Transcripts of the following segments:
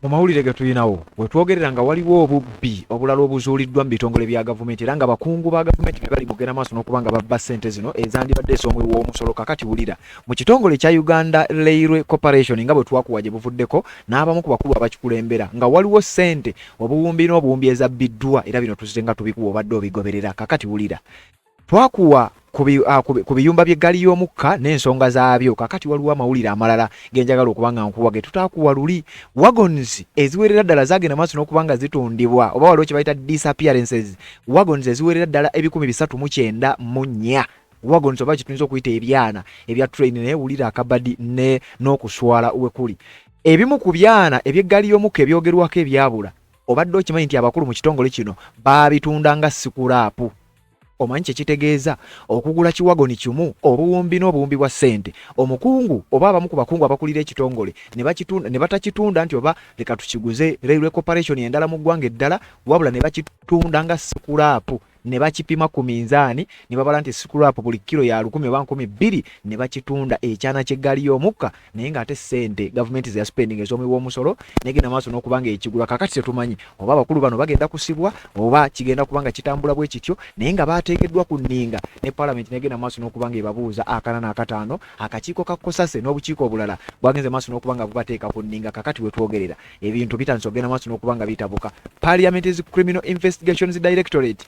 mu mawulire ge tulinawo bwe twogerera nga waliwo obubbi obulala obuzuuliddwa mu bitongole bya gavumenti era nga bakungu ba gavumenti be bali mugenda maaso n'okuba nga babba ssente zino ezandibadde esomwe w'omusolo. Kakati wulira mu kitongole kya Uganda Railway Corporation nga bwe twakuwa gye buvuddeko n'abamu ku bakulu abakikulembera nga waliwo ssente obuwumbi n'obuwumbi ezabbiddwa era bino tuzitenga tubikuwa obadde obigoberera. Kakati wulira twakuwa ku biyumba by'eggaali y'omukka n'ensonga zaabyo. Kakati waliwo amawulire amalala genjagala okuba nga nkuwa ge tutaakuwa luli. Wagons eziwerera ddala zagenda maaso n'okuba nga zitundibwa oba waliwo kye bayita disappearances. Wagons eziwerera ddala 394 wagons oba kituyinza okuyita ebyana ebya train neewulira akabadi n'okuswala wekuli. Ebimu ku byana eby'eggaali y'omukka ebyogerwako ebyabula obadde okimanyi nti abakulu mu kitongole kino baabitunda nga sikulaapu. Omanyi kye kitegeeza okugula kiwagoni kimu obuwumbi n'obuwumbi bwa ssente omukungu oba abamu ku bakungu abakulira ekitongole ne batakitunda nti oba leka tukiguze Railway Corporation endala mu ggwanga eddala wabula ne bakitunda nga sikulaapu ne bakipima ku minzaani ne babala nti sikulaapu buli kilo ya 10 oba 200 ne bakitunda ekyana ky'eggaali y'omukka naye ng'ate ssente gavumenti ze yaspending ez'omwi w'omusolo negenda maaso n'okubanga ekigula. Kakati tetumanyi oba abakulu bano bagenda kusibwa oba kigenda kubanga kitambula bwe kityo naye nga bateekeddwa ku nninga ne Parliament negenda maaso n'okubanga ebabuuza akana n'akataano akakiiko ka Kosase n'obukiiko obulala bwagenze maaso n'okubanga bubateeka ku nninga. Kakati we twogerera ebintu bitandise okugenda maaso n'okubanga bitabuka. Parliament's Criminal Investigations Directorate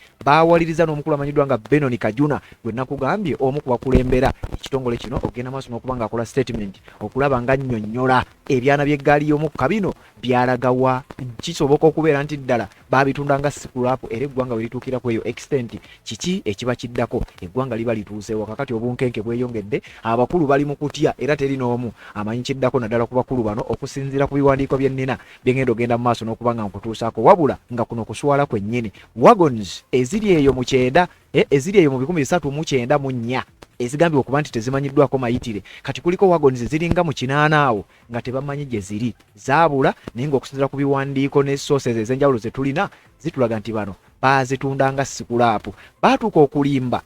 awaliriza n'omukulu amanyiddwa nga Benon Kajuna gwe nakugambye omu ku bakulembera ekitongole kino ogenda maaso n'okuba nga akola statement okulaba nga nnyonnyola ebyana by'eggaali y'omukka bino byalagawa. Kisoboka okubeera nti ddala baabitunda nga sikulaapu era eggwanga we lituukira ku eyo extent kiki ekiba kiddako eggwanga liba lituuseewo. Kakati obunkenke bweyongedde abakulu bali mu kutya era teri n'omu amanyi kiddako naddala ku bakulu bano okusinziira ku biwandiiko bye nnina byengenda ogenda mu maaso n'okuba nga nkutuusaako wabula nga kuno kuswala kwennyini. Wagons eziri eyo mu kyenda eziri eyo mu 394 ezigambye okuba nti tezimanyiddwako mayitire kati kuliko wagons ziringa mu 8 awo nga tebamanyi gye ziri zaabula naye ng'okusinziira ku biwandiiko ne sources ez'enjawulo ze tulina zitulaga nti bano baazitunda nga sikulaapu. Baatuuka okulimba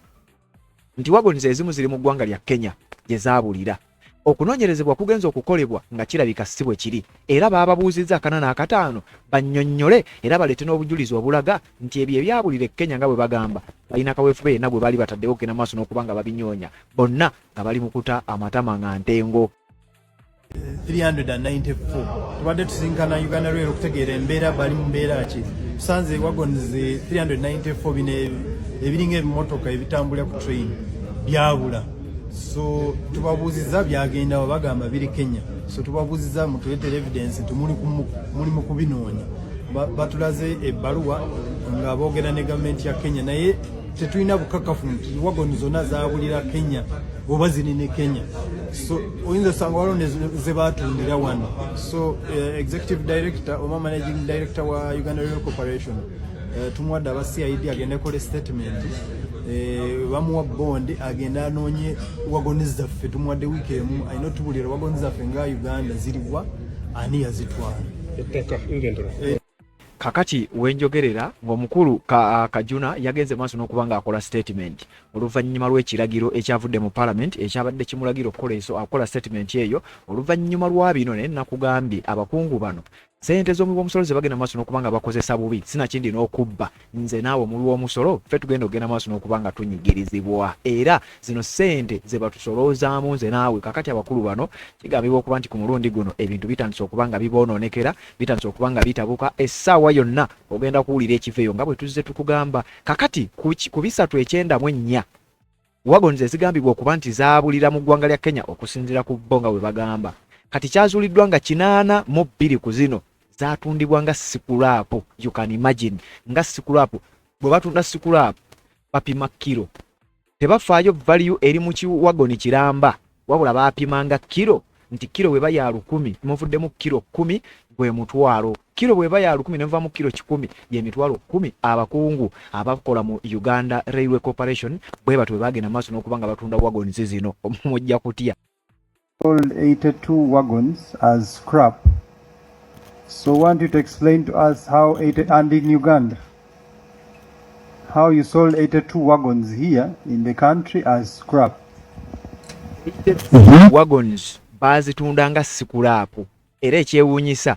nti wagons ezimu ziri mu ggwanga lya Kenya gye zaabulira. Okunoonyerezebwa kugenza okukolebwa nga kirabika si bwe kiri era baababuuzizza akana n'akataano bannyonnyole era baleete n'obujulizi obulaga nti ebyo ebyabulira Kenya nga bwe bagamba balina kaweefube yenna bwe baali bataddewo okugenda maaso n'okuba nga babinyoonya bonna nga bali mu kuta amatama nga ntengo. 394 tubadde tusinkana Uganda Rail okutegeera embeera bali mu mbeera ki. Tusanze wagons 394 bino ebiringa ebimotoka ebitambulira ku train byabula. So tubabuuziza byagenda bagamba biri Kenya. So tubabuuziza mutuleetere evidence nti muli mu kubinoonya. Batulaze ebbaluwa nga boogera ne gavumenti ya Kenya naye tetulina bukakafu nti wagoni zonna zaabulira Kenya oba ziri ne Kenya. So oyinza osanga waliwo ze baatundira wano. So executive director oba managing director wa Uganda Rail Corporation tumuwadde aba CID agenda kola statement bamuwa bond agenda anoonye wagoni zaffe tumuwadde wiiki emu alina otubulira wagoni zaffe nga Uganda ziriwa ani yazitwala ettaka inventory. Kakati wenjogerera ng'omukulu Kajuna yagenze maaso n'okuba nga akola statement oluvannyuma lw'ekiragiro ekyavudde mu Parliament ekyabadde kimulagira akola statement eyo oluvannyuma lwa bino naye nakugambye abakungu bano ssente z'omuli w'omusolo ze bagenda maaso n'okuba nga bakozesa bubi sinakindi n'okubba nze naawe omuli w'omusolo ffe tugenda ogenda maaso n'okuba nga tunyigirizibwa era zino ssente ze batusoloozaamu nze naawe. Kakati abakulu bano kigambibwa okuba nti ku mulundi guno ebintu bitandise okuba nga biboononekera bitandise okuba nga bitabuka essaawa yonna ogenda kuwulira ekifeeyo nga bwe tuzze tukugamba. Kakati ku 394 wagons ezigambibwa okuba nti zaabulira mu ggwanga lya Kenya okusinziira ku bo nga bwe bagamba kati kyazuuliddwa nga 82 ku zino zaatundibwa nga sikulaapu. You can imagine nga sikulaapu bwe batunda sikulaapu bapima kilo tebafaayo value eri mu kiwagoni kiramba wabula baapimanga kilo nti kilo bweba ya 10 muvuddemu kilo 10 gwe mutwalo kilo bweba ya 10 nenva mu kilo 10 ye mitwalo 10. Abakungu abakola mu Uganda Railway Corporation bwe batwe bagenda maaso n'okubanga batunda wagons zino mujja kutya. Sold 82 wagons as scrap. So want you to explain to us how and in Uganda how you sold 82 wagons here in the country as scrap. Wagons bazitunda nga sikulaapu era ekyewuunyisa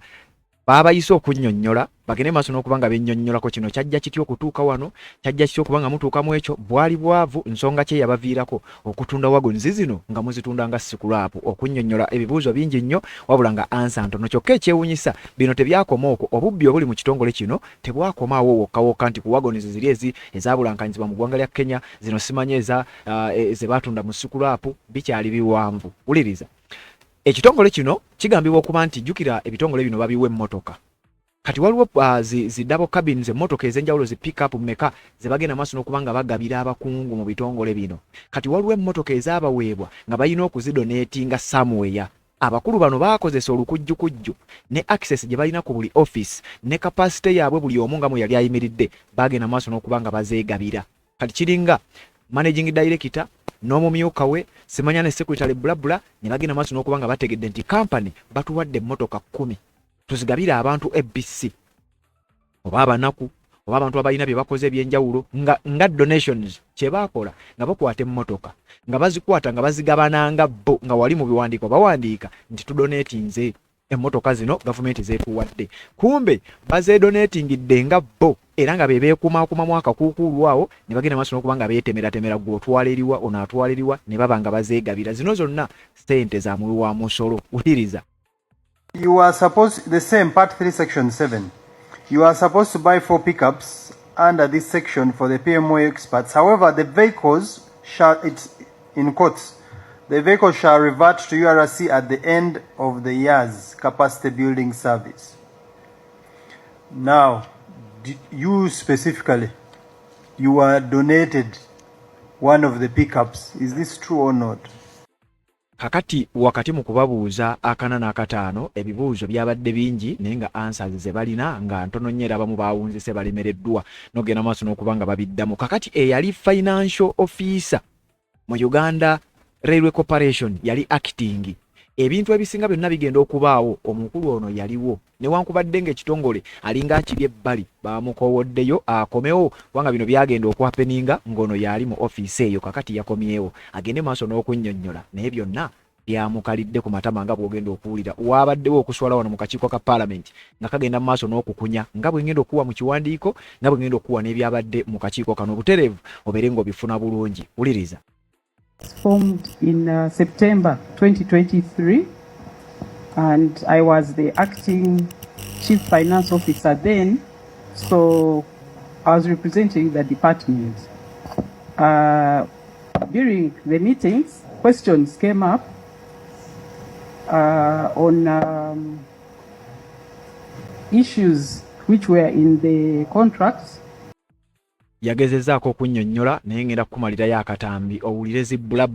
baabayise okunnyonnyola bagende maaso n'okubanga bennyonnyolako kino kyajja kityo okutuuka wano, kyajja kityo okubanga mutuuka mu ekyo, bwali bwavu nsonga kye yabaviirako okutunda wagons zino nga muzitunda nga sikulaapu. Okunnyonnyola ebibuuzo bingi nnyo wabula nga ansa ntono. Kyokka ekyewuunyisa bino tebyakoma okwo, obubbi obuli mu kitongole kino tebwakomaawo wokka nti ku wagons ziri ezabulankanyizibwa mu ggwanga lya Kenya, zino simanye ze baatunda mu sikulaapu, bikyali biwanvu. Wuliriza, ekitongole kino kigambibwa okuba nti jjukira ebitongole bino babiwa emmotoka. Kati waliwo zi double cabins emmotoka ez'enjawulo zi pick up mmeka ze bagenda maaso n'okuba nga bagabira abakungu mu bitongole bino. Kati waliwo emmotoka ezaabaweebwa nga balina okuzidoneetinga somewhere. Abakulu bano baakozesa olukujjukujju ne access gye balina ku buli office ne capacity yaabwe buli omu nga mwe yali ayimiridde, bagenda maaso n'okuba nga bazeegabira. Kati kiringa managing director n'omumyuka we simanya ne secretary blabla ne bagenda maaso n'okuba nga bategedde nti company batuwadde emmotoka 10 tuzigabire abantu EBC oba abanaku oba abantu abalina bye bakoze ebyenjawulo nga donations kye baakola nga bakwata emmotoka nga bazikwata nga bazigabananga bo nga wali mu biwandiiko bawandiika nti tudonatinze emmotoka zino gavumenti zeetuwadde, kumbe bazeedonatingidde nga bo era nga beekumakumamu akakuukuulu awo ne bagenda maaso n'okuba nga beetemeratemera gwe otwala eriwa ono atwala eriwa ne baba nga bazeegabira. Zino zonna ssente za muwi wa musolo. Wuliriza, You are supposed, the same part 3 section 7, you are supposed to buy 4 pickups under this section for the PMO experts. However, the vehicles shall, it's in quotes, the vehicle shall revert to URC at the end of the year's capacity building service. Now, you specifically, you are donated one of the pickups. Is this true or not? kakati wakati mu kubabuuza akana n'akataano ebibuuzo byabadde bingi naye nga answers ze balina nga ntono nnyo era abamu baawunzise balemereddwa n'ogenda maaso n'okuba nga babiddamu. Kakati eyali financial officer mu Uganda Railway Corporation yali acting. Ebintu ebisinga byonna bigenda okubaawo, omukulu ono yaliwo newankubadde ng'ekitongole alinga akibye ebbali baamukowoddeyo akomewo kubanga bino byagenda okwapeninga ng'ono yali mu ofiisi eyo. Kakati yakomyewo agende maaso n'okunnyonnyola naye byonna byamukalidde ku matama nga bw'ogenda okuwulira. Waabaddewo okuswala wano mu kakiiko ka Parliament nga kagenda mu maaso n'okukunya nga bwe ngenda okuwa mu kiwandiiko nga bwe ngenda okuwa n'ebyabadde mu kakiiko kano. Obutereevu obeere ng'obifuna bulungi. Wuliriza. Formed in September 2023, and I was the acting chief finance officer then, so I was representing the department. During the meetings, questions came up on issues which were in the contracts. Yagezezaako okunnyonnyola naye ngenda kukumalirayo akatambi owulire zibbula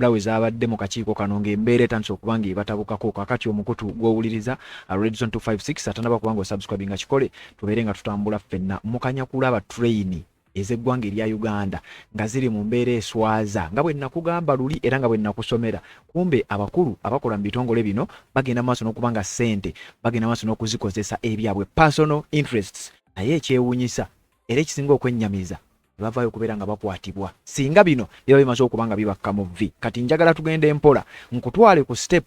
we zaabadde mu kakiiko kano ng'embeera etandise okuba ng'ebatabukako. Kakati omukutu gw'owuliriza Red Zone 256 atanaba kubanga osubscribe nga kikole tubeere nga tutambula ffenna mukanya kulaba train ez'eggwanga erya Uganda nga ziri mu mbeera eswaza nga bwe nakugamba luli era nga bwe nakusomera. Kumbe abakulu abakola mu bitongole bino bagenda maaso n'okuba nga ssente bagenda maaso n'okuzikozesa ebyabwe personal interests. Naye ekyewuunyisa era ekisinga okwennyamiza bavaayo okubeera nga bakwatibwa singa bino biba bimaze okuba nga bibakka mu vi. Kati njagala tugende empola nkutwale ku step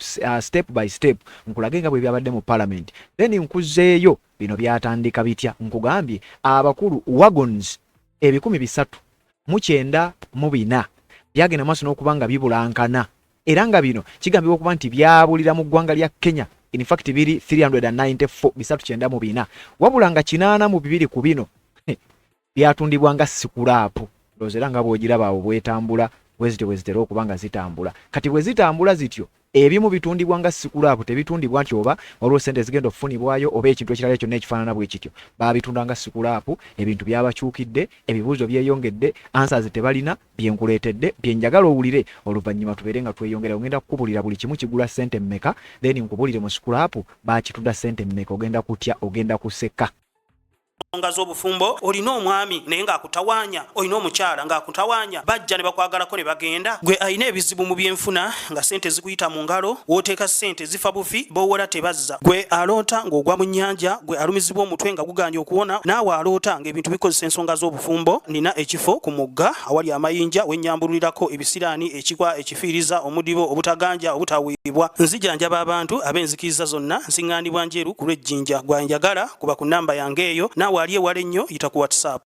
by step nkulage nga bwe byabadde mu Parliament, then nkuzeeyo bino byatandika bitya. Nkugambye abakulu wagons 394 byagenda maaso n'okuba nga bibulankana era nga bino kigambibwa okuba nti byabulira mu ggwanga lya Kenya. In fact biri 394 wabula nga 82 ku bino byatundibwa nga sikulaapu. Ndowooza nga bw'ogiraba awo bwetambula bwezitera okuba nga zitambula. Kati bwe zitambula zityo ebimu bitundibwa nga sikulaapu tebitundibwa nti oba waliwo ssente zigenda okufunibwayo oba ekintu ekirala kyonna ekifaanana bwe kityo. Baabitunda nga sikulaapu. Ebintu byabakyukidde, ebibuuzo byeyongedde, answers tebalina, byenkuleetedde byenjagala owulire oluvannyuma tubeere nga tweyongera. Ogenda kukubulira buli kimu kigula ssente mmeka, then nkubulire mu sikulaapu baakitunda ssente mmeka. Ogenda kutya, ogenda kuseka. nga z'obufumbo olina omwami naye ng'akutawaanya olina omukyala ng'akutawaanya bajja ne bakwagalako ne bagenda gwe alina ebizibu mu byenfuna nga sente zikuyita mu ngalo wooteeka sente zifa bufi b'owola tebazza gwe aloota ng'ogwa mu nnyanja gwe alumizibwa omutwe nga guganja okuwona naawe aloota ng'ebintu bikozesa ensonga z'obufumbo nina ekifo ku mugga awali amayinja wennyambulirako ebisiraani ekikwa ekifiiriza omudibo obutaganja obutaweebwa nzijanjaba abantu ab'enzikiriza zonna nsiŋŋaanibwa njeru ku lw'ejjinja gwanjagala kuba ku nnamba yange eyo naawe ali ewala ennyo yita ku WhatsApp.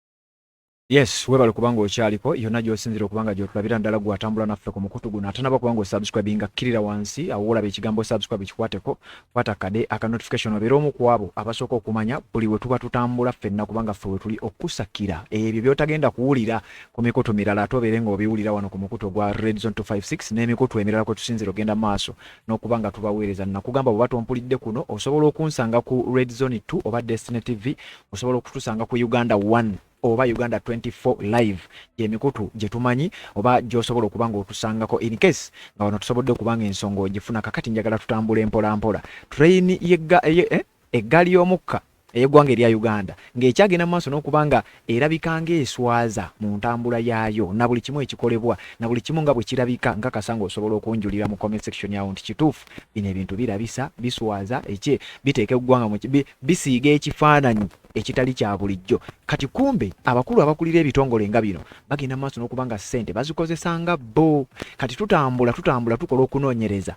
Yes, webale kubanga okyaliko yonna gy'osinzira okubanga gy'otulabira ddala gwatambula naffe ku mukutu guno ate naba kubanga osubscribinga kkirira wansi awo olaba ekigambo subscribe kikwateko kwata kade aka notification obeera omu ku abo abasooka okumanya buli we tuba tutambula ffenna kubanga ffe we tuli okusakira ebyo by'otagenda kuwulira ku mikutu mirala ate obeere ng'obiwulira wano ku mukutu gwa Red Zone 256 n'emikutu emirala kwe tusinzira ogenda maaso n'okubanga tubaweereza nakugamba bwe batompulidde kuno osobola okunsanga ku Red Zone 2 oba Destiny TV osobola okutusanga ku Uganda 1 oba Uganda 24 live yemikutu gye tumanyi oba gy'osobola okubanga otusangako in case nga wano tusobodde okubanga ensonga ogifuna kakati njagala tutambule mpola mpola train eggaali y'omukka ey'eggwanga erya Uganda ng'ekyagenda mu maaso n'okubanga erabika ng'eswaza mu ntambula yaayo na buli kimu ekikolebwa na buli kimu nga bwe kirabika nkakasa ng'osobola okunjulira mu comment section yawo nti kituufu bino ebintu birabisa biswaza biteeka eggwanga bisiiga ekifaananyi ekitali kya bulijjo kati kumbe abakulu abakulira ebitongole nga bino bagenda maaso n'okubanga ssente bazikozesanga bo kati tutambula tukola okunoonyereza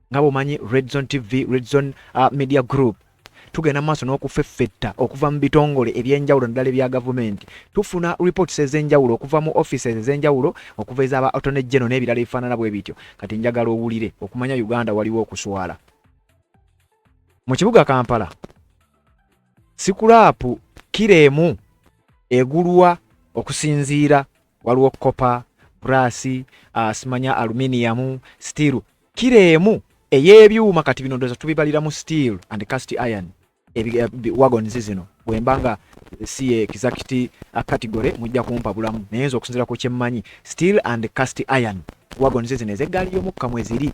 nga bw'omanyi Red Zone TV Red Zone Media Group tugenda maaso n'okufeffetta okuva mu bitongole eby'enjawulo naddala ebya gavumenti tufuna reports ez'enjawulo okuva mu offices ez'enjawulo okuva ez'aba Attorney General n'ebirala ebifaanana bwe bityo kati njagala owulire okumanya Uganda waliwo okuswala mu kibuga Kampala sikulaapu kiremu egulwa okusinziira waliwo kopa brasi simanya aluminium steel kiremu ey'ebyuma kati bino ndoza tubibalira mu steel and cast iron wagons zino bwembanga si exact category mujja kumpa bulamu nayenza okusinziira ku kyemmanyi steel and cast iron wagons zino ez'eggaali y'omukka mweziri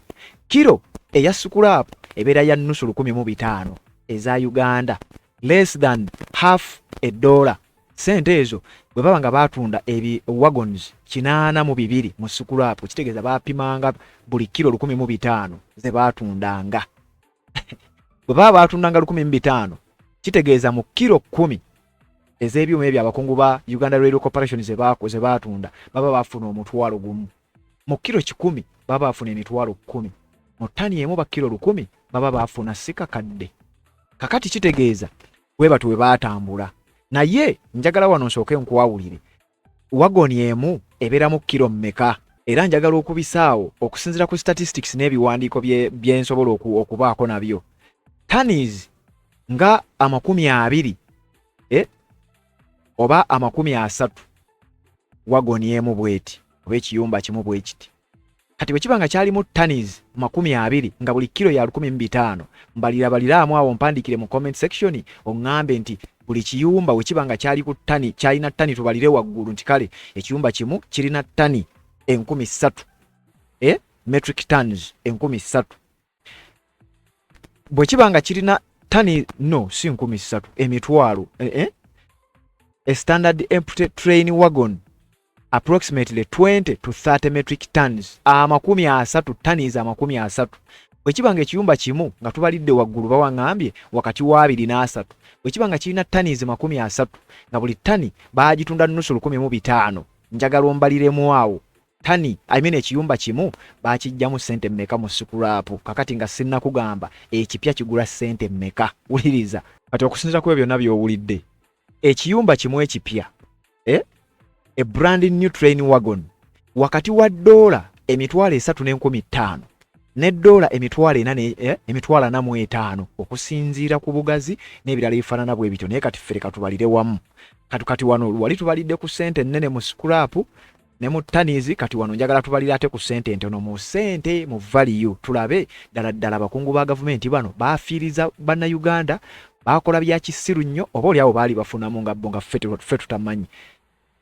kiro eya sikulaapu ebeera ya nusu 1,500 eza Uganda less than half $1 sente ezo bwe baba nga batunda ebi wagons 82 mu sikulaapu kitegeeza bapimanga buli kilo 1,500 ze batundanga bwe baba batundanga 1,500 kitegeeza mu kilo 10 ez'ebyuma ebyo abakungu ba Uganda Railway Corporation ze batunda baba bafuna omutwalo gumu mu kilo 10 baba bafuna emitwalo 10 mu ttani emu ba kilo 10 baba bafuna sikakadde kakati kitegeeza weba tuwe batambula naye njagala wano nsooke nkuwawulire wagoni emu ebeera mu kilo mmeka era njagala okubisaawo okusinzira ku statistics n'ebiwandiiko byensobola okubaako nabyo tons nga 20 oba 30 wagoni emu bweti oba ekiyumba kimu bwe kiti kati bwe kiba nga kyalimu tons 20 nga buli kilo ya 1,500 mbalirabaliramu awo mpandikire mu comment section oŋŋambe nti buli kiyumba we kiba nga kyali ku ttani kyalina ttani tubalire waggulu nti kale ekiyumba kimu kirina ttani 3,000 metric tons 3,000 bwe kiba nga kirina ttani no si 3,000 emitwalo a standard empty train wagon approximately 20 to 30 metric tons 30 tons 30 bwe kiba nga ekiyumba kimu nga tubalidde waggulu bawaŋŋambye wakati wa 2 na 3 bwe kiba nga kirina tons 30 nga buli ttani baagitunda nusu 1,500 njagala ombaliremu awo ttani ekiyumba kimu baakijjamu ssente mmeka mu sikulaapu kakati nga sinnakugamba ekipya kigula ssente mmeka wuliriza kati okusinziira ku ebyo byonna by'owulidde ekiyumba kimu ekipya a brand new train wagon wakati wa $3,1500 ne $4,45 okusinziira ku bugazi n'ebirala ebifaanana bwe bityo naye kati ffe katubalire wamu kati wano wali tubalidde ku ssente ennene mu sikulaapu ne mu ttanizi kati wano njagala tubalire ate ku ssente entono mu ssente mu value tulabe ddala abakungu ba gavumenti bano baafiiriza bannayuganda bakola bya kisiru nnyo oba oli awo baali bafunamu nga bo nga ffe tutamanyi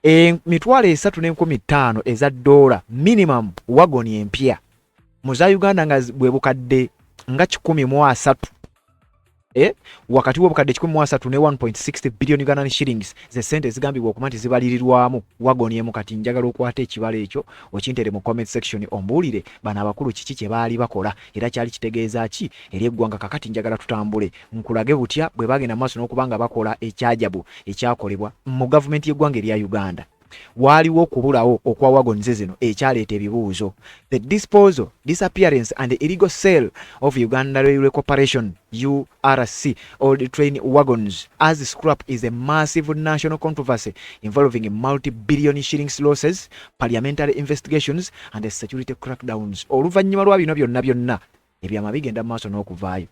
$3,1500 eza $, minimum wagoni empya mu za Uganda nga bwe bukadde nga 130 wakati w'obukadde 13 ne 1.60 billion Ugandan shillings ze sente zigambibwa okuba nti zibalirirwamu wagoni emu. Kati njagala okwata ekibalo ekyo okintere mu comment section ombuulire bano abakulu kiki kye baali bakola era kyali kitegeeza ki eri eggwanga. Kakati njagala tutambule nkulage butya bwe bagenda maaso n'okubanga bakola ekyajabu ekyakolebwa mu gavumenti y'eggwanga erya Uganda. Waliwo okubulawo okwa wagons zino ekyaleeta ebibuuzo. The disposal, disappearance and the illegal sale of Uganda Railway Corporation URC old train wagons as scrap is a massive national controversy involving multi-billion shillings losses, parliamentary investigations and security crackdowns. Oluvannyuma lwa bino byonna ebyama bigenda maaso n'okuvaayo,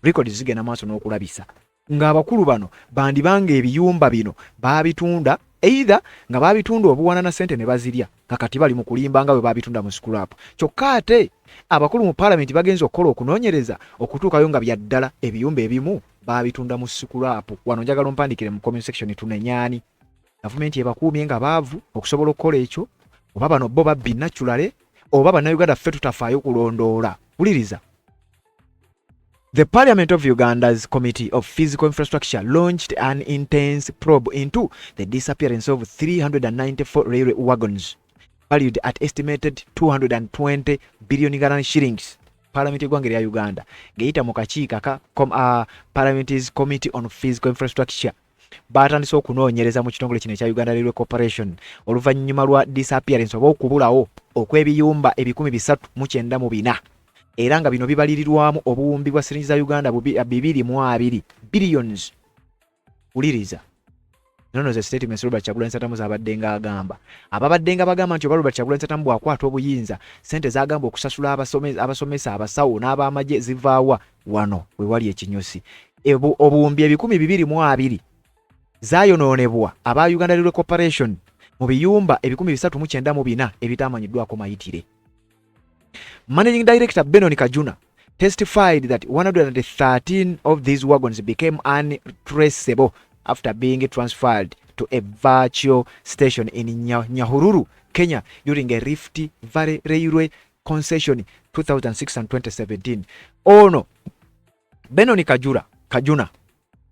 records zigenda maaso n'okulabisa ng'abakulu bano bandibanga ebiyumba bino baabitunda either nga babitunda obuwana na sente ne bazirya kakati bali mu kulimba nga bwe babitunda mu scrap. Kyokka ate abakulu mu parliament bagenza okukola okunoonyereza okutuukayo nga byaddala ebiyumba ebimu babitunda mu scrap. Wano njagala mpandikire mu comment section tunenyani gavumenti ebakuumye nga baavu okusobola okukola ekyo, oba bano bo babbi naturally, oba bannayuganda ffe tutafaayo kulondoola. Wuliriza. The Parliament of Uganda's Committee of Physical Infrastructure launched an intense probe into the disappearance of 394 railway wagons, valued at estimated 220 billion Ugandan shillings. Parliament y'eggwanga erya Uganda ng'eyita mu kakiiko ka Parliament's Committee on Physical Infrastructure baatandise okunoonyereza mu kitongole kino ekya Uganda Railway Corporation oluvannyuma lwa disappearance oba okubulawo okw'ebiyumba 394 era nga bino bibalirirwamu obuwumbi bwa siringi za Uganda 220 billions. Uliriza. Nono ze statements Robert Kyagulanyi Ssentamu zabadde nga agamba. Ababadde nga bagamba nti Robert Kyagulanyi Ssentamu bw'akwata obuyinza sente zagamba okusasula abasomesa abasawo n'abamaje zivaawa wano we wali ekinyusi. Obuwumbi 220 zaayonoonebwa aba Uganda Railway Corporation mu biyumba 394 ebitamanyiddwako mayitire. Managing Director Benon Kajuna testified that 113 of these wagons became untraceable after being transferred to a virtual station in Nyahururu, Kenya during a Rift Valley Railway concession 2006 and 2017. Ono Benon Kajuna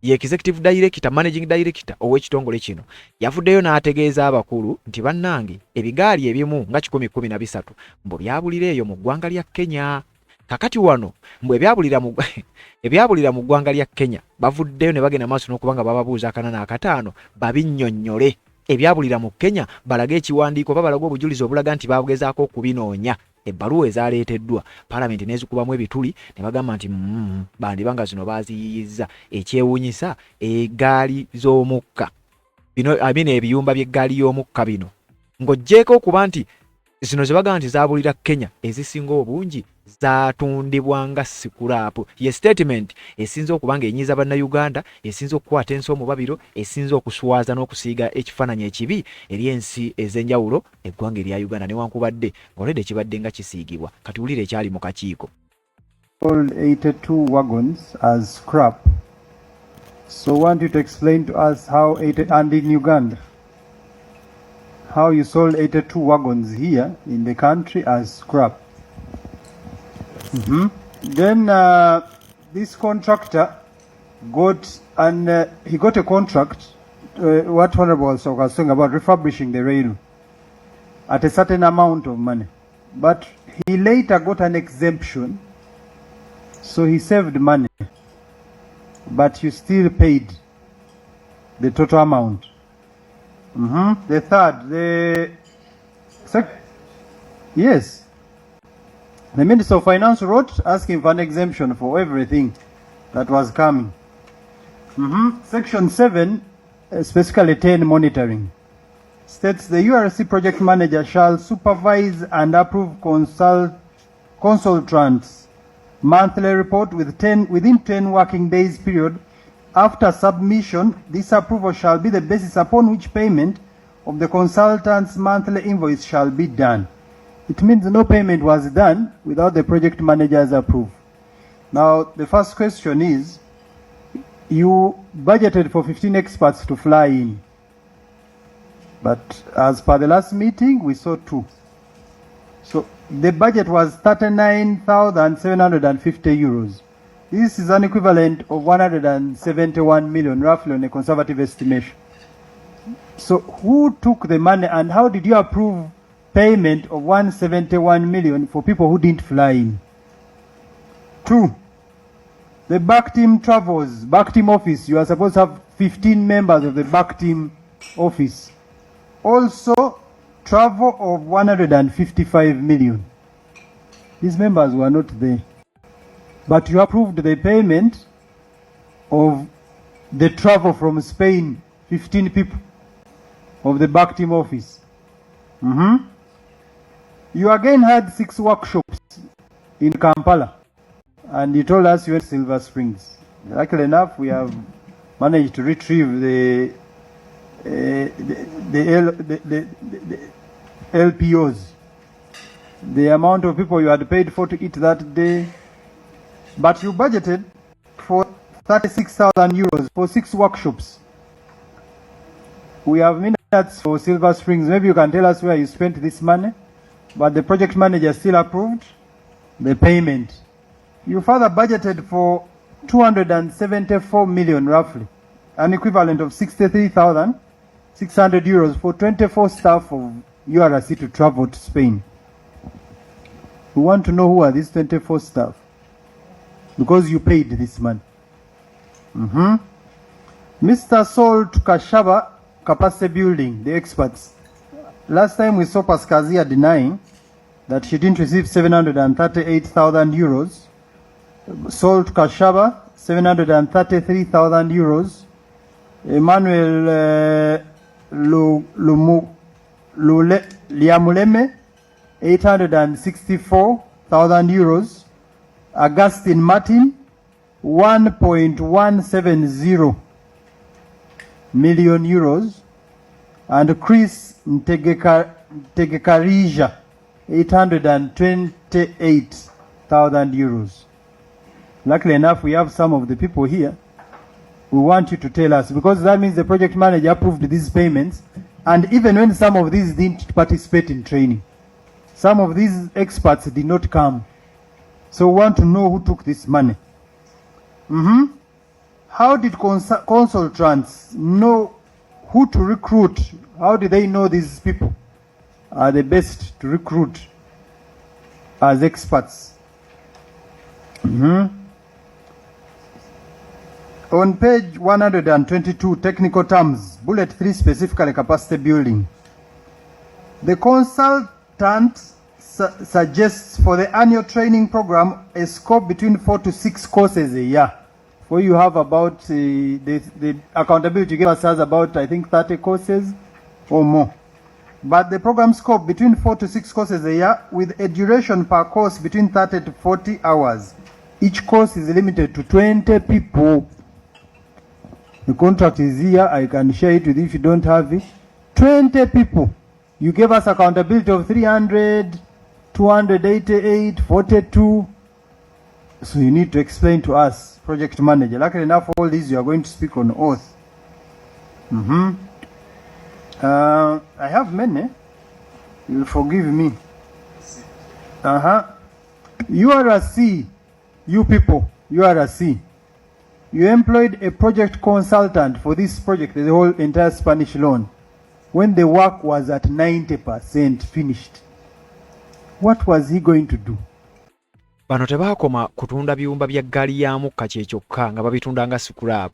ye executive director, managing director ow'ekitongole kino yavuddeyo n'ategeeza abakulu nti bannange ebigaali ebimu nga 113 mbu byabulira eyo mu ggwanga lya Kenya. Kakati wano mbu ebyabulira mu ggwanga lya Kenya bavuddeyo ne bagenda maaso n'okubanga bababuuza akanana akataano babinnyonnyole. Ebyabulira mu Kenya balage ekiwandiiko babalaga obujulizi obulaga nti babugezaako okubinoonya. Ebbaluwa ezaleeteddwa Parliament n'ezikubamu ebituli ne bagamba nti bandibanga zino baaziyizza. Ekyewuunyisa eggaali z'omukka bino ebiyumba by'eggaali y'omukka bino ng'oggyeko okuba nti zino ze bagamba nti zaabulira Kenya ezisinga obungi zaatundibwa nga sikulaapu. Ye statement esinza okuba ng'enyiiza bannayuganda, esinza okukwata ensi omubabiro, esinza okuswaza n'okusiiga ekifaananyi ekibi eri ensi ez'enjawulo eggwanga erya Uganda newankubadde ng'olwedde kibadde nga kisiigibwa. Kati wulire ekyali mu kakiiko. Sold 82 wagons as scrap. So I want you to explain to us how and in Uganda, how you sold 82 wagons here in the country as scrap. Then this contractor he got a contract, what Honorable was saying about refurbishing the rail at a certain amount of money. But he later got an exemption, so he saved money. But you still paid the total amount. The third, yes. The Minister of Finance wrote asking for an exemption for everything that was coming. Section 7, specifically 10, monitoring, states the URC project manager shall supervise and approve consultants' monthly report within 10 working days period. After submission, this approval shall be the basis upon which payment of the consultant's monthly invoice shall be done. It means no payment was done without the project manager's approval. Now, the first question is, you budgeted for 15 experts to fly in. But as per the last meeting, we saw 2. So the budget was 39,750 euros. This is an equivalent of 171 million, roughly on a conservative estimation. So who took the money and how did you approve payment of 171 million for people who didn't fly in? 2, the back team travels, back team office, you are supposed to have 15 members of the back team office. Also, travel of 155 million. These members were not there. But you approved the payment of the travel from Spain, 15 people of the back team office. You again had 6 workshops in Kampala, and you told us you went to Silver Springs. Luckily enough, we have managed to retrieve the LPOs, the amount of people you had paid for to eat that day. But you budgeted for 36,000 euros for 6 workshops. We have minutes for Silver Springs. Maybe you can tell us where you spent this money. But the project manager still approved the payment. You further budgeted for 274 million roughly, an equivalent of 63,600 euros for 24 staff of URC to travel to Spain. We want to know who are these 24 staff, because you paid this money. Mr. Sol Tukashaba, capacity building, the experts. Last time we saw Pascazia denying that she didn't receive 738,000 euros. Sol Tukashaba, 733,000 euros. Emmanuel Liamuleme, 864,000 euros. Augustine Martin, 1.170 million euros. And Chris Ntegekarija, 828,000 euros. Luckily enough, we have some of the people here. We want you to tell us, because that means the project manager approved these payments, and even when some of these didn't participate in training, some of these experts did not come. So we want to know who took this money. How did consultants know who to recruit? How do they know these people are the best to recruit as experts? On page 122, technical terms, bullet 3 specifically capacity building. The consultant suggests for the annual training program a scope between 4 to 6 courses a year. For you have about, the accountability gave us about, I think, 30 courses or more. But the program scope between 4 to 6 courses a year with a duration per course between 30 to 40 hours. Each course is limited to 20 people. The contract is here. I can share it with you if you don't have it. 20 people. You gave us accountability of 300, 288, 42. So you need to explain to us, project manager. Luckily enough, all these you are going to speak on oath. I have many. You'll forgive me. URC, you people, URC. You employed a project consultant for this project, the whole entire Spanish loan, when the work was at 90% finished. What was he going to do? Bano tebaakoma kutunda biyumba bya ggaali ya mukka kyekyoka nga babitunda nga scrap.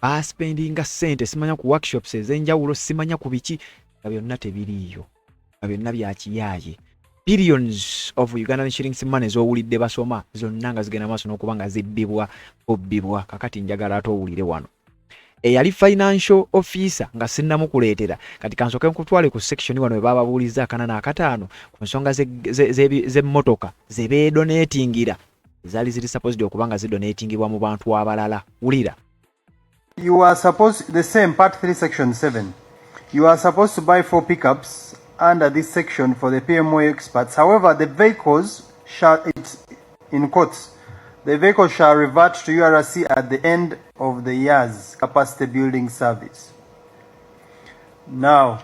Baspendinga ssente simanya ku workshops ez'enjawulo, simanya ku biki, nga byonna tebiriiyo. Nga byonna bya kiyaaye. Billions of Ugandan shillings money z'owulidde basoma zonna nga zigenda maaso n'okuba nga zibbibwa obbibwa. Kakati njagala ate owulire wano. Eyali financial officer nga sinnamukuleetera kati kansoke nkutwale ku section wano we bababuuliza akanana akataano ku nsonga z'emmotoka ze beedonatingira zaali ziri supposed okuba nga zidonatingibwa mu bantu abalala. Wulira. You are supposed, the same part 3 section 7, you are supposed to buy 4 pickups under this section for the PMO experts. However, the vehicles shall, it's in quotes, the vehicle shall revert to URC at the end of the year's capacity building service. Now,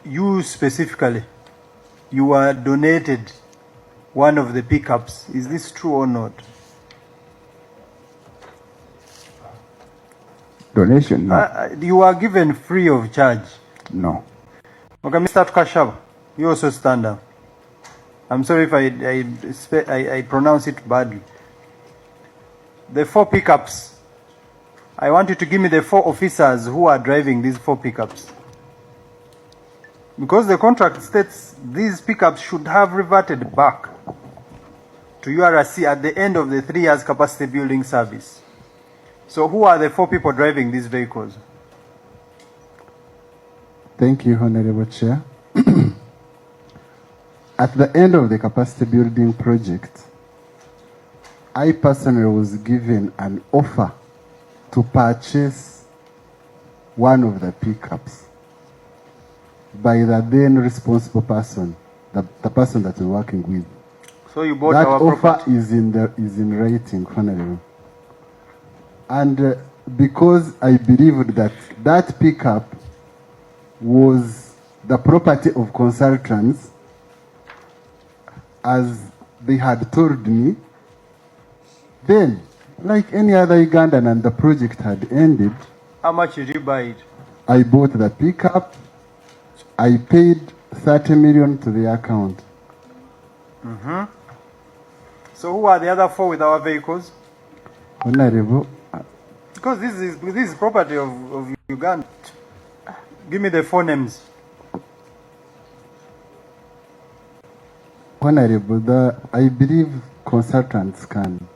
you specifically, you were donated one of the pickups. Is this true or not? donation, no. You are given free of charge. No. Okay, Mr. Tukashaba, you also stand up. I'm sorry if I pronounce it badly. The 4 pickups. I want you to give me the 4 officers who are driving these 4 pickups. Because the contract states these pickups should have reverted back to URC at the end of the 3 years capacity building service. So who are the 4 people driving these vehicles? Thank you, Honorable Chair. At the end of the capacity building project, I personally was given an offer to purchase one of the pickups by the then responsible person, the person that we're working with. So you bought that our offer property. is in writing, Honorable. And because I believed that that pickup was the property of consultants, as they had told me, then, like any other Ugandan, and the project had ended, How much did you buy it? I bought the pickup. I paid 30 million to the account. So who are the other 4 with our vehicles? Honorable, Because this is property of Uganda. Give me the 4 names. Honorable, I believe consultants can.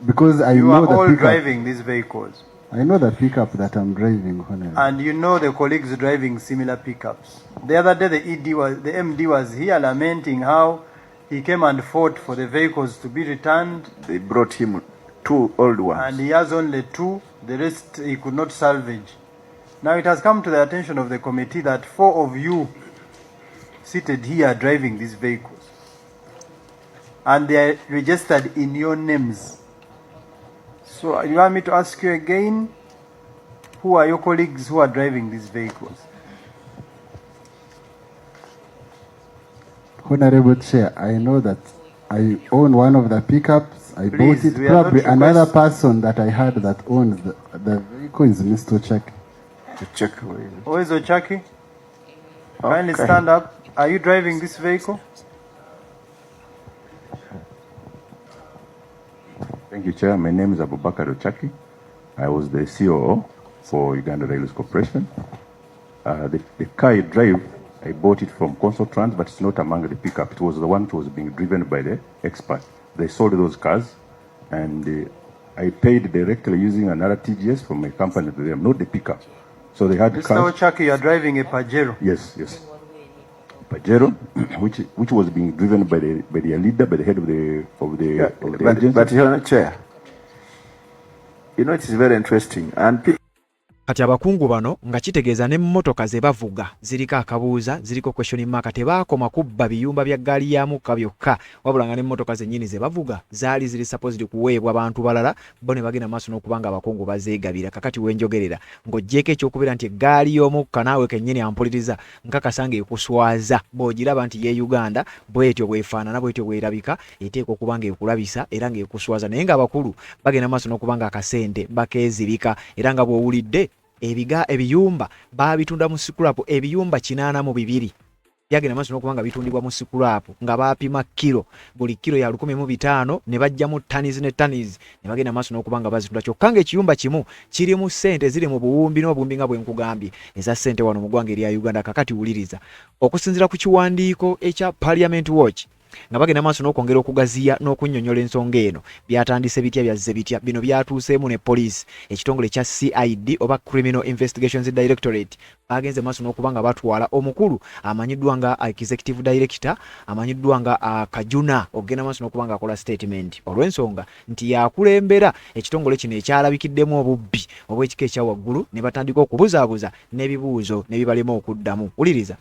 Because I You know are the all pickup. driving these vehicles. I know the pickup that I'm driving, Honorable. And you know the colleagues driving similar pickups. The other day the MD was here lamenting how he came and fought for the vehicles to be returned, They brought him 2 old ones. and he has only 2, the rest he could not salvage. Now it has come to the attention of the committee that 4 of you seated here are driving these vehicles. And they are registered in your names. So you want me to ask you again, who are your colleagues who are driving these vehicles? Honorable Chair, I know that I own one of the pickups. I Please, bought it. we are not Probably another request- person that I had that owns the vehicle is Mr. Chak. To check with. Where is Ochaki? Kindly Okay. stand up. Are you driving this vehicle? Thank you, Chair. My name is Abubakar Ochaki. I was the COO for Uganda Railways Corporation. The car I drive, I bought it from Consultrans, but it's not among the pickup. It was the one that was being driven by the expert. They sold those cars, and I paid directly using another TGS from my company to them, not the pickup. So they had Mr. cars. Ochaki, you are driving a Pajero. Yes. Pajero, which was being driven by the leader, by the head of the agency. But Your Chair, you know, it is very interesting. And people kati abakungu bano nga kitegeeza n'emmotoka ze bavuga ziriko akabuuza ziriko question mark tebaakoma kubba biyumba bya gaali ya mukka byokka wabula nga n'emmotoka zennyini ze bavuga zaali ziri supposed kuweebwa abantu balala bo ne bagenda maaso n'okubanga abakungu bazeegabira kakati wenjogerera ng'oggyeko ekyokubeera nti eggaali y'omukka naawe kennyini ampuliriza nkakasa ng'ekuswaza bw'ogiraba nti ye Uganda bw'etyo bw'efaanana bw'etyo bw'erabika eteekwa okuba ng'ekulabisa era ng'ekuswaza naye ng'abakulu bagenda maaso n'okubanga akasente bakeezibika era nga bw'owulidde ebiyumba babitunda mu scrap ebiyumba 82 byagenda maaso n'okubanga bitundibwa mu scrap nga baapima kilo buli kilo ya 1,500 ne bajjamu tanizi ne tanizi ne bagenda maaso n'okubanga bazitunda kyokka ng'ekiyumba kimu kiri mu ssente ziri mu buwumbi n'obuwumbi nga bwe nkugambye eza ssente wano mu ggwanga erya Uganda kakati wuliriza okusinziira ku kiwandiiko ekya Parliament Watch nga bagenda maaso n'okwongera okugaziya n'okunnyonnyola ensonga eno byatandise bitya byazze bitya bino byatuuseemu ne poliisi ekitongole kya CID oba Criminal Investigations Directorate bagenze maaso n'okubanga batwala omukulu amanyiddwa nga Executive Director amanyiddwa nga Kajuna ogenda maaso n'okubanga akola statement olw'ensonga nti yakulembera ekitongole kino ekyalabikiddemu obubbi obw'ekika ekya waggulu ne batandika okubuzaabuza n'ebibuuzo ne bibalema okuddamu wuliriza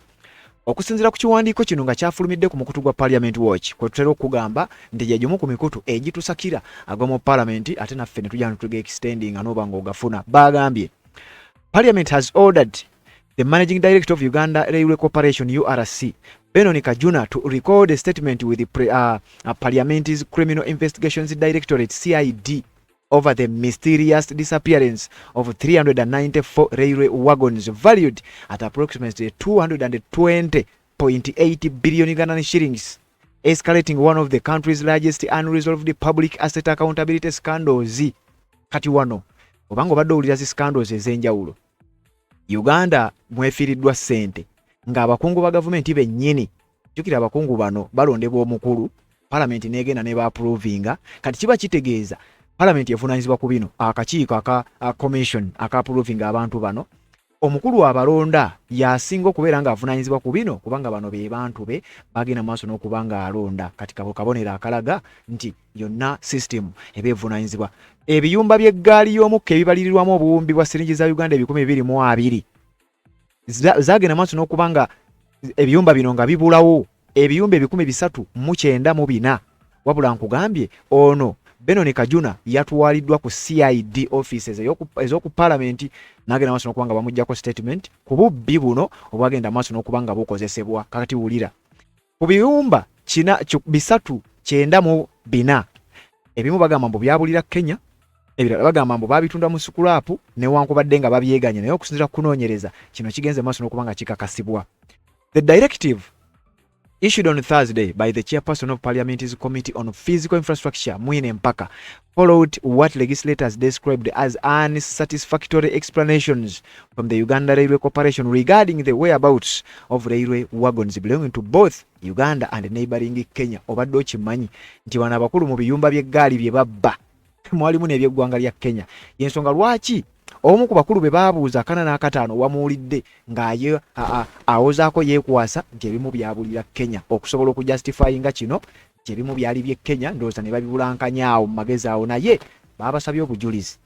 okusinziira ku kiwandiiko kino nga kyafulumidde ku mukutu gwa Parliament Watch kwe tutera okugamba nti gyagimu ku mikutu egitusakira ag'omu Parliament ate naffe ne tujja netuga extending n'oba ng'ogafuna bagambye Parliament has ordered the Managing Director of Uganda Railway Corporation URC Benon Kajuna to record a statement with the Parliament's Criminal Investigations Directorate CID over the mysterious disappearance of 394 railway wagons valued at approximately 220.8 billion Ugandan shillings, escalating one of the country's largest unresolved public asset accountability scandals. Kati wano obango badde owulira zi scandals ez'enjawulo. Uganda mwefiiriddwa ssente ng'abakungu ba gavumenti bennyini, jjukira abakungu bano balondebwa omukulu, palamenti n'egenda ne ba-approvinga. Kati kiba kitegeeza palamenti evunaanyizibwa ku bino, akakiiko aka commission aka-approvinga abantu bano, omukulu abalonda yasinga okubeera ng'avunaanyizibwa ku bino kubanga bano be bantu be bagenda maaso n'okuba ng'alonda. Kati kabonero akalaga nti yonna system eba evunaanyizibwa. Ebiyumba by'eggaali y'omukka ebibalirirwamu obuwumbi bwa siringi za Uganda 220 zagenda maaso n'okuba nga ebiyumba bino nga bibulawo ebiyumba 394, wabula nkugambye ono Benon Kajuna yatuwaliddwa ku CID offices ez'oku parliament, n'agenda maaso n'okuba nga bamuggyako statement ku bubbi buno obwagenda maaso n'okuba nga bukozesebwa. Kakati wulira ku biyumba 394 ebimu bagamba mbu byabulira Kenya, ebirala bagamba mbu babitunda mu sukulapu newankubadde nga babyeganya, naye okusinziira kunoonyereza kino kigenze maaso n'okuba nga kikakasibwa. The directive issued on Thursday by the chairperson of Parliament's Committee on Physical Infrastructure, Mwine Mpaka, followed what legislators described as unsatisfactory explanations from the Uganda Railway Corporation regarding the whereabouts of railway wagons belonging to both Uganda and neighboring Kenya. Obadde okimanyi nti bano abakulu mu biyumba by'eggaali bye babba mwalimu n'ebyeggwanga lya Kenya. Yensonga lwaki omu ku bakulu be baabuuza 4 na 5 wamuwulidde ng'aye awozaako yeekwasa nti ebimu byabulira Kenya, okusobola okujustifyinga kino nti ebimu byali by'e Kenya, ndowooza ne babibulankanya awo mu magezi awo, naye baabasabye obujulizi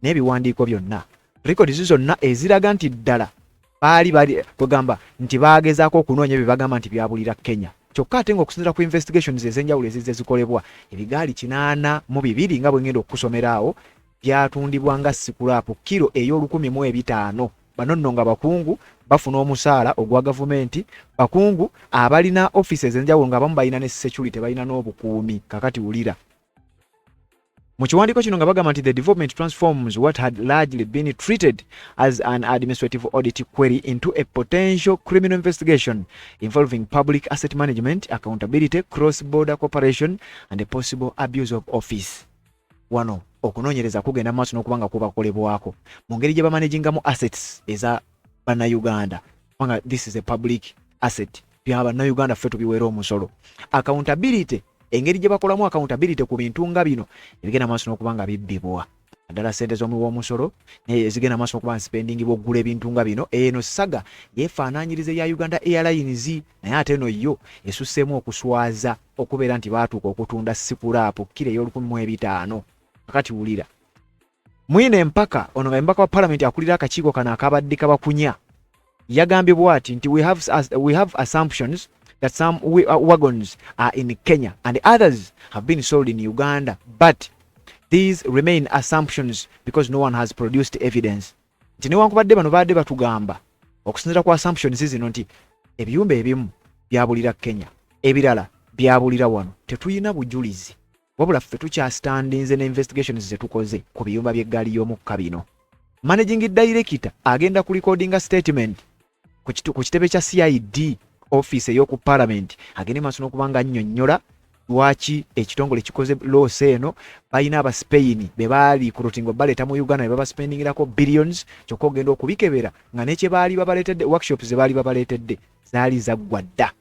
n'ebiwandiiko byonna, records zonna eziraga nti ddala baali kugamba nti baagezaako okunoonya bye bagamba nti byabulira Kenya. Kyokka ate ng'okusinziira ku investigations ez'enjawulo ezizze zikolebwa, ebigaali 82 nga bwe ngenda okusomera awo byatundibwa nga sikulapu kilo ey'olukumi-mu-500. Bano nno nga bakungu bafuna omusaala ogwa gavumenti, bakungu abalina offices ez'enjawulo nga bamu balina ne security, balina n'obukuumi. Kakati wulira mu kiwandiiko kino nga bagamba nti the development transforms what had largely been treated as an administrative audit query into a potential criminal investigation involving public asset management, accountability, cross-border cooperation and a possible abuse of office. Wano okunoonyereza kugenda maaso n'okubanga kubakolebwako mu ngeri gye bamanagingamu assets eza bannayuganda, kubanga this is a public asset, bya bannayuganda ffe tubiweera omusolo. Accountability, engeri gye bakolamu accountability ku bintu nga bino ebigenda maaso n'okuba nga bibbibwa, naddala ssente z'omuwi w'omusolo ezigenda maaso n'okuba nga spending bw'oggula ebintu nga bino. Eno saga yeefaanaanyirize ya Uganda Airlines, naye ate eno yo esusseemu okuswaza okubeera nti baatuuka okutunda sikulapu kilo ey'olukumi-mu-500. Kakati wulira Mwine Mpaka, ono nga mbaka wa parliament akulira akakiiko kano akabadde kabakunya, yagambye bw'ati nti we have assumptions that some wagons are in Kenya and others have been sold in Uganda, but these remain assumptions because no one has produced evidence. Nti newankubadde bano baadde batugamba okusinziira ku assumptions zino nti ebiyumba ebimu byabulira Kenya, ebirala byabulira wano, tetuyina bujulizi, wabula ffe tukyastandinze ne investigations zetukoze ku biyumba by'eggaali y'omukka bino. Managing Director agenda ku recording statement ku kitebe kya CID office ey'oku parliament, agende maaso n'okuba nga annyonnyola lwaki ekitongole kikoze loss eno. Balina aba Spain be baali ku rutingo baleeta mu Uganda ne babaspendingirako billions, kyokka ogenda okubikebera nga nekye baali babaleetedde, workshops ze baali babaleetedde zaali zaggwa dda.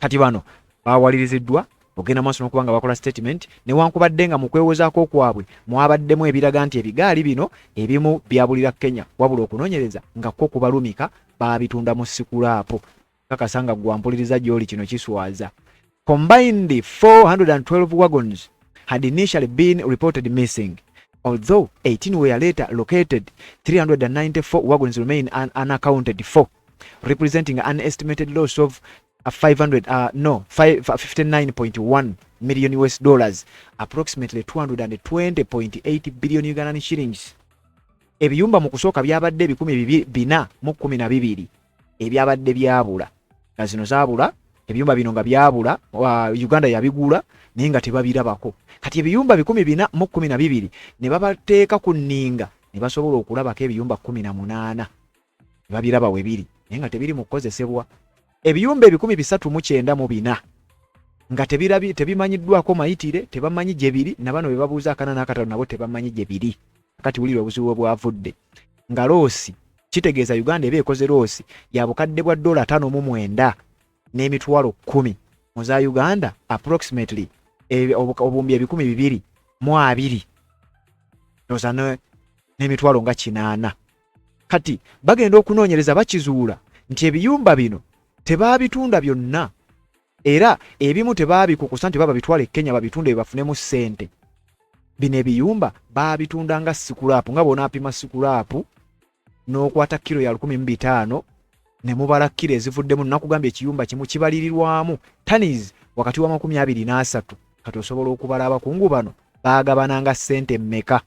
Kati bano baawaliriziddwa ogenda maaso n'okuba nga bakola statement, newankubadde nga mu kwewozaako kwabwe mwabaddemu ebiraga nti ebigaali bino ebimu byabulira Kenya, wabula okunoonyereza nga kwo kubalumika baabitunda mu sikulapu. Kakasa nga gwampuliriza gy'oli kino kiswaza. Combined 412 wagons had initially been reported missing. Although 18 were later located, 394 wagons remain unaccounted for, representing an estimated loss of 59.1 million US dollars, approximately 220.8 billion Ugandan shillings. Ebiyumba mu kusooka byabadde 412 ebyabadde byabula, nga zino zaabula ebiyumba bino nga byabula Uganda yabigula naye nga tebabirabako. Kati ebiyumba 412 ne babateeka ku nninga ne basobola okulabako ebiyumba 18 ne babiraba we biri naye nga tebiri mu kukozesebwa. Ebiyumba 394 nga tebimanyiddwako mayitire, tebamanyi gye biri, na bano be babuuza akana n'akatano nabo tebamanyi gye biri. Kati wulira obuzibu bwavudde nga loosi kitegeeza Uganda eba ekoze loosi ya bukadde bwa $5.9 n'emitwalo 10 mu za Uganda approximately obumbi 220 doza n'emitwalo nga 8. Kati bagenda okunoonyereza bakizuula nti ebiyumba bino tebaabitunda byonna era ebimu tebaabikukusa nti baba bitwale Kenya babitunde bafunemu ssente. Bino ebiyumba baabitunda nga sikulapu, nga bonaapima sikulapu n'okwata kilo ya 1500 ne mubala kilo ezivuddemu, nakugambye ekiyumba kimu kibalirirwamu taniz wakati wa 23. Kati osobola okubala abakungu bano baagabananga ssente mmeka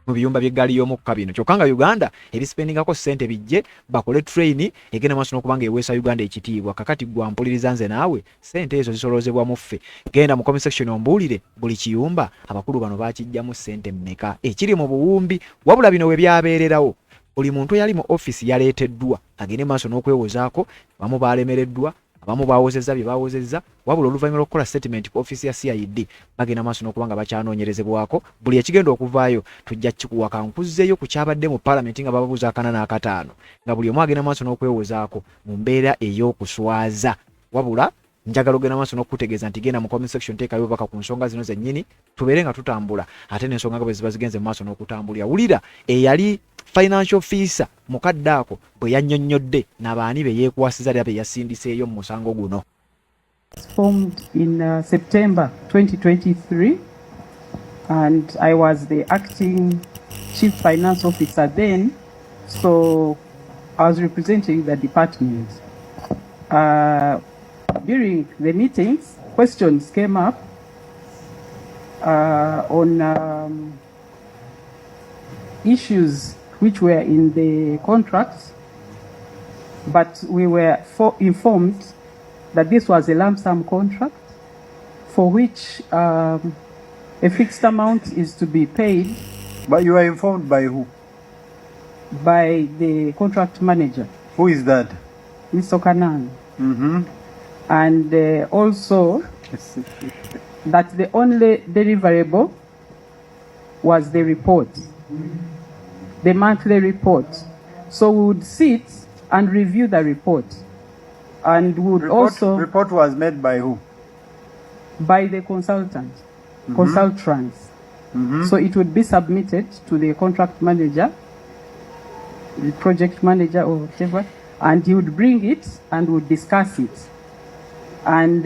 mu biyumba by'eggaali y'omukka bino. Kyokka nga Uganda ebispendingako ssente bijje bakole train egenda maaso n'okubanga eweesa Uganda ekitiibwa. Kakati gwa mpuliriza nze naawe ssente ezo zisolozebwa ffe. Genda mu comment section ombuulire buli kiyumba abakulu bano baakijjamu ssente mmeka ekiri mu buwumbi. Wabula bino we byabeererawo buli muntu eyali mu office yaleeteddwa agende maaso n'okwewozaako. Abamu baalemereddwa, abamu baawozezza bye baawozezza, wabula oluvannyuma lw'okukola statement ku office ya CID bagenda maaso n'okubanga bakyanoonyerezebwako. Buli ekigenda okuvaayo tujja kikuwaka. Nkuzzeeyo ku kyabadde mu Parliament nga bababuuza akana n'akataano nga buli omu agenda maaso n'okwewozaako mu mbeera ey'okuswaza. Wabula njagala ogenda maaso n'okutegeeza nti genda mu comment section teekayo obubaka ku nsonga zino zennyini tubeere nga tutambula ate n'ensonga nga bwe ziba zigenze mu maaso n'okutambulira. Wulira eyali financial officer mukadde ako bwe yannyonnyodde n'abaani be yeekwasiza era be yasindiseeyo mu musango guno. Formed in September 2023 and I was the acting chief finance officer then, so I was representing the department. During the meetings, questions came up on issues which were in the contracts, but we were informed that this was a lump sum contract for which a fixed amount is to be paid. But you are informed by who? By the contract manager. Who is that? Mr. Kanan. Mm-hmm. And also that the only deliverable was the report, the monthly report. So we would sit and review the report, and would report was made by who? By the consultant, consultants. So it would be submitted to the contract manager, the project manager or whatever, and he would bring it and would discuss it. And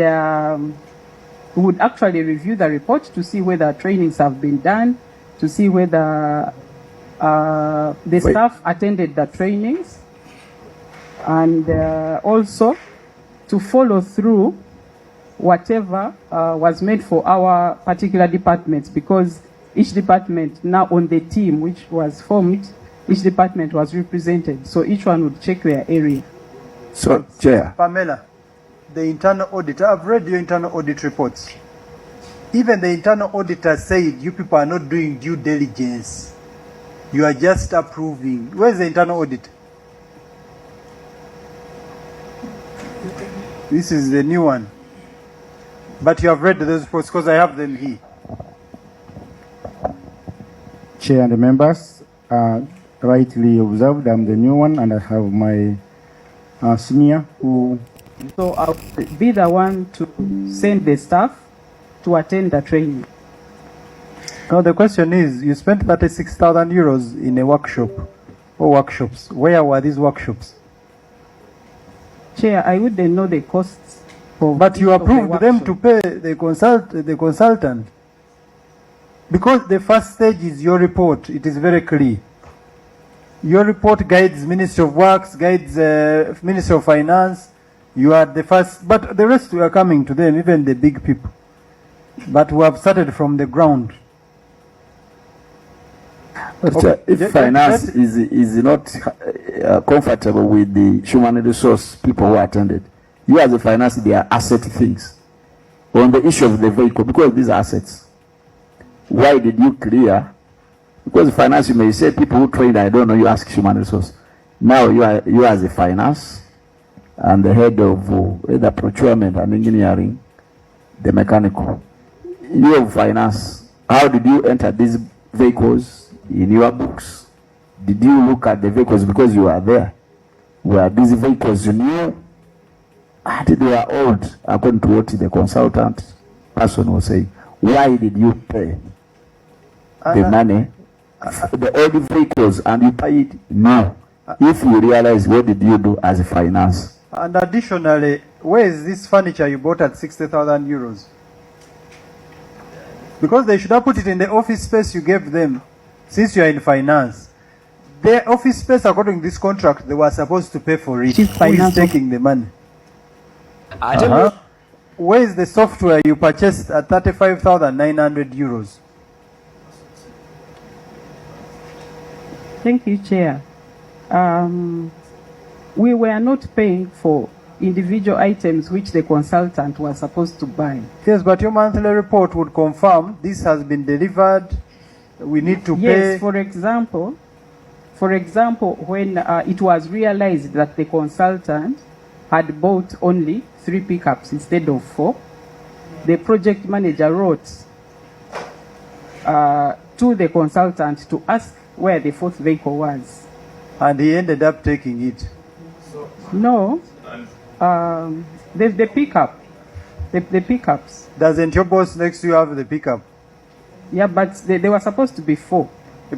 we would actually review the report to see whether trainings have been done, to see whether the staff attended the trainings, and also to follow through whatever was made for our particular departments, because each department now on the team which was formed, each department was represented, so each one would check their area. So, Chair. Pamela, the internal auditor, I've read your internal audit reports. Even the internal auditor said you people are not doing due diligence. You are just approving. Where's the internal audit? This is the new one. But you have read those reports because I have them here. Chair and the members, rightly observed, I'm the new one and I have my senior who... So I'll be the one to send the staff to attend the training. Now the question is, you spent 36,000 euros in a workshop or workshops. Where were these workshops? Chair, I wouldn't know the costs. But you approved them to pay the consultant. Because the first stage is your report, it is very clear. Your report guides Ministry of Works, guides Ministry of Finance. You are the first, but the rest we are coming to them, even the big people. But we have started from the ground. Okay. If finance is not comfortable with the human resource people who attended, You as a finance, they are asset things. On the issue of the vehicle, because these are assets, why did you clear? Because finance, you may say people who train, I don't know, you ask human resource. Now you as a finance and the head of either procurement and engineering, the mechanical. You have finance. How did you enter these vehicles in your books? Did you look at the vehicles because you were there? Were these vehicles new? They were old, according to what the consultant person was saying. Why did you pay the money for the old vehicles and you pay it now? If you realize, what did you do as a finance? And additionally, where is this furniture you bought at 60,000 euros? Because they should have put it in the office space you gave them, since you are in finance. Their office space, according to this contract, they were supposed to pay for it. Who is taking the money? Where is the software you purchased at 35,900 euros? Thank you, Chair. We were not paying for individual items which the consultant was supposed to buy. Yes, but your monthly report would confirm this has been delivered. We need to pay. Yes, for example, when it was realized that the consultant had bought only 3 pickups instead of 4, the project manager wrote to the consultant to ask where the 4th vehicle was. And he ended up taking it. No, the pickup, the pickups. Doesn't your boss next to you have the pickup? Yeah, but they were supposed to be 4.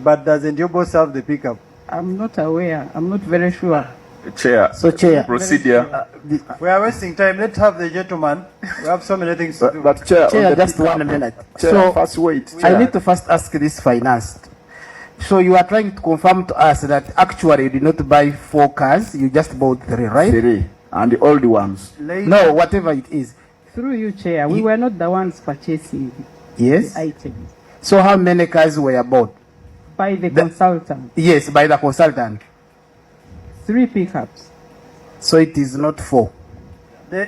But doesn't your boss have the pickup? I'm not aware. I'm not very sure. Chair. So, Chair, Procedure. We are wasting time. Let's have the gentleman. We have so many things to do. But Chair, Chair, on the just pickup- 1 minute. Chair, So, first wait. I Chair. need to first ask this finance. So you are trying to confirm to us that actually you did not buy 4 cars, you just bought 3, right? 3 and the old ones. No, whatever it is. Through you, Chair, we were not the ones purchasing Yes. the items So how many cars were bought? by the consultant. Yes, by the consultant. 3 pickups. So it is not 4.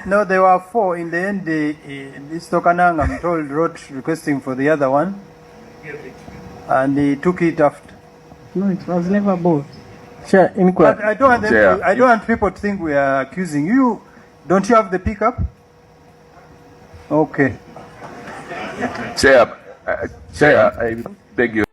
No, there were 4. In the end, this Tokanang, I'm told, wrote requesting for the other one. And he took it after. No, it was never bought. Chair, But I don't want them Chair, to, I don't want people to think we are accusing you. Don't you have the pickup? Okay. Chair, I beg you.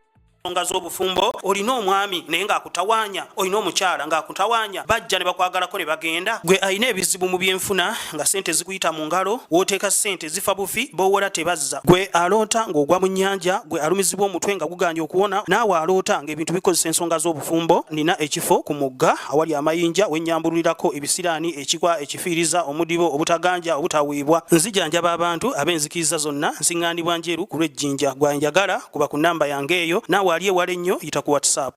Nga z'obufumbo olina omwami naye ng'akutawaanya, olina omukyala ng'akutawaanya, bajja ne bakwagalako ne bagenda. Gwe alina ebizibu mu byenfuna nga ssente zikuyita mu ngalo, w'oteeka ssente zifa bufi b'owola tebazza. Gwe aloota ng'ogwa mu nnyanja, gwe alumizibwa omutwe nga guganja okuwona, naawe aloota ng'ebintu bikozesa ensonga z'obufumbo. Nina ekifo ku mugga awali amayinja we nnyambulirako ebisiraani, ekikwa, ekifiiriza, omudibo, obutaganja, obutaweebwa. Nzijanjaba abantu ab'enzikiriza zonna, nsiŋŋaanibwa njeru ku lw'ejjinja. Gwanjagala kuba ku nnamba yange eyo, naawe ali ewala ennyo yita ku WhatsApp.